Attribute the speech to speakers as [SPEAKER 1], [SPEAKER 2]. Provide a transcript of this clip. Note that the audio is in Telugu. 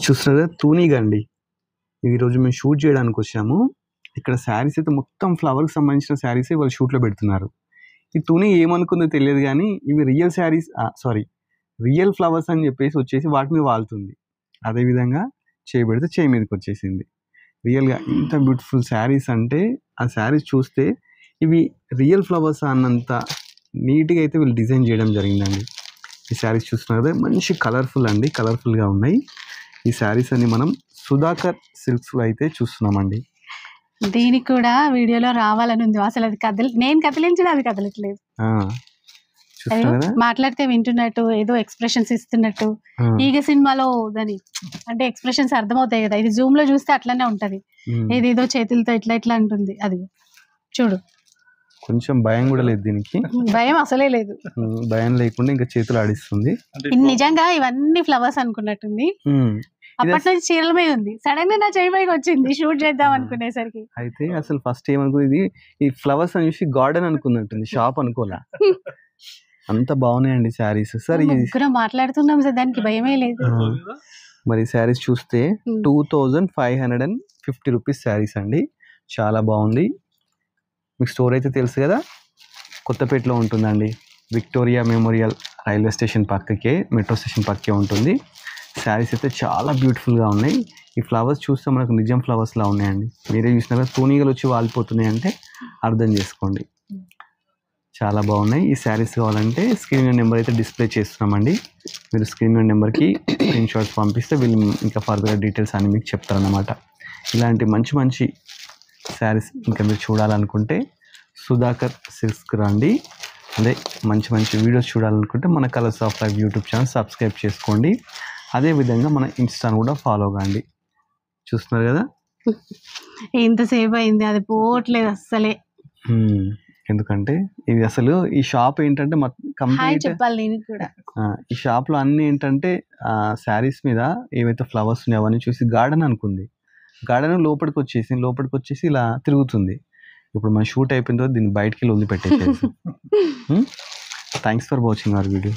[SPEAKER 1] చూస్తున్నారు కదా తూనీగా అండి. ఈరోజు మేము షూట్ చేయడానికి వచ్చాము. ఇక్కడ శారీస్ అయితే మొత్తం ఫ్లవర్కి సంబంధించిన శారీసే వాళ్ళు షూట్లో పెడుతున్నారు. ఈ తూనీ ఏమనుకుందో తెలియదు కానీ ఇవి రియల్ శారీస్ రియల్ ఫ్లవర్స్ అని చెప్పేసి వచ్చేసి వాటి మీద వాళ్తుంది. అదేవిధంగా చేయబెడితే చేయి మీదకి వచ్చేసింది. రియల్గా ఇంత బ్యూటిఫుల్ శారీస్ అంటే ఆ శారీస్ చూస్తే ఇవి రియల్ ఫ్లవర్స్ అన్నంత నీట్గా అయితే వీళ్ళు డిజైన్ చేయడం జరిగిందండి. ఈ శారీస్ చూస్తున్నారు కదా మంచి కలర్ఫుల్గా ఉన్నాయి. ఈ శారీస్ అన్ని మనం సుధాకర్ సిల్క్స్లో అయితే చూస్తున్నామండి.
[SPEAKER 2] దీనికి కూడా వీడియోలో రావాలని ఉంది. అసలు అది నేను కదిలించిన అది కదలట్లేదు. మాట్లాడితే వింటున్నట్టు ఏదో ఎక్స్ప్రెషన్స్ ఇస్తున్నట్టు. ఈగ సినిమాలో దాని అంటే ఎక్స్ప్రెషన్స్ అర్థమవుతాయి కదా, ఇది జూమ్ లో చూస్తే అట్లనే ఉంటది. ఏదేదో చేతులతో ఇట్లా ఇట్లా అంటుంది. అది చూడు,
[SPEAKER 1] కొంచెం భయం కూడా లేదు దీనికి.
[SPEAKER 2] భయం అసలే లేదు.
[SPEAKER 1] భయం లేకుండా ఇంకా చేతులు ఆడిస్తుంది.
[SPEAKER 2] నిజంగా ఇవన్నీ ఫ్లవర్స్ అనుకున్నట్టుంది. అప్పటి నుంచి చీరల మీద ఉంది. సడన్ గా నా చేయి పైకి వచ్చింది షూట్ చేద్దాం అనుకునేసరికి.
[SPEAKER 1] అయితే అసలు ఫస్ట్ ఏమనుకుంది ఈ ఫ్లవర్స్ అని చూసి గార్డెన్ అనుకున్నట్టుంది, షాప్ అనుకోలే. అంత బాగున్నాయండి శారీస్. సరే
[SPEAKER 2] మాట్లాడుతున్నాం సార్, దానికి భయమే లేదు.
[SPEAKER 1] మరి శారీస్ చూస్తే 2550 రూపీస్ శారీస్ అండి. చాలా బాగుంది. మీకు స్టోర్ అయితే తెలుసు కదా, కొత్తపేటలో ఉంటుందండి. విక్టోరియా మెమోరియల్ రైల్వే స్టేషన్ పక్కకే, మెట్రో స్టేషన్ పక్కకే ఉంటుంది. శారీస్ అయితే చాలా బ్యూటిఫుల్గా ఉన్నాయి. ఈ ఫ్లవర్స్ చూస్తే మనకు నిజం ఫ్లవర్స్లా ఉన్నాయండి. మీరే చూసినాక తూనీగలు వచ్చి వాలిపోతున్నాయి అంటే అర్థం చేసుకోండి. చాలా బాగున్నాయి. ఈ శారీస్ కావాలంటే స్క్రీన్ మీద నెంబర్ అయితే డిస్ప్లే చేస్తున్నామండి. మీరు స్క్రీన్ మీద నెంబర్కి స్క్రీన్ షాట్స్ పంపిస్తే వీళ్ళు ఇంకా ఫర్దర్ డీటెయిల్స్ అని మీకు చెప్తారన్నమాట. ఇలాంటి మంచి మంచి శారీస్ ఇంకా మీరు చూడాలనుకుంటే సుధాకర్ సిల్క్స్కి రండి. అదే మంచి మంచి వీడియోస్ చూడాలనుకుంటే మన colours of life YouTube channel subscribe చేసుకోండి. అదేవిధంగా మన ఇన్స్టాను కూడా ఫాలో కండి. చూస్తున్నారు కదా
[SPEAKER 2] ఎంతసేపు అయింది, అది పోవట్లేదు అస్సలే.
[SPEAKER 1] ఎందుకంటే ఇది అసలు ఈ షాప్ ఏంటంటే కంప్లీట్ ఈ షాప్లో అన్ని ఏంటంటే శారీస్ మీద ఏవైతే ఫ్లవర్స్ ఉన్నాయో అవన్నీ చూసి గార్డెన్ అనుకుంది. గార్డెన్ లోపలికి వచ్చేసి ఇలా తిరుగుతుంది. ఇప్పుడు మన షూట్ అయిపోయిన తర్వాత దీన్ని బయటికి వదిలిపెట్టేసేసి. Thanks for watching our video.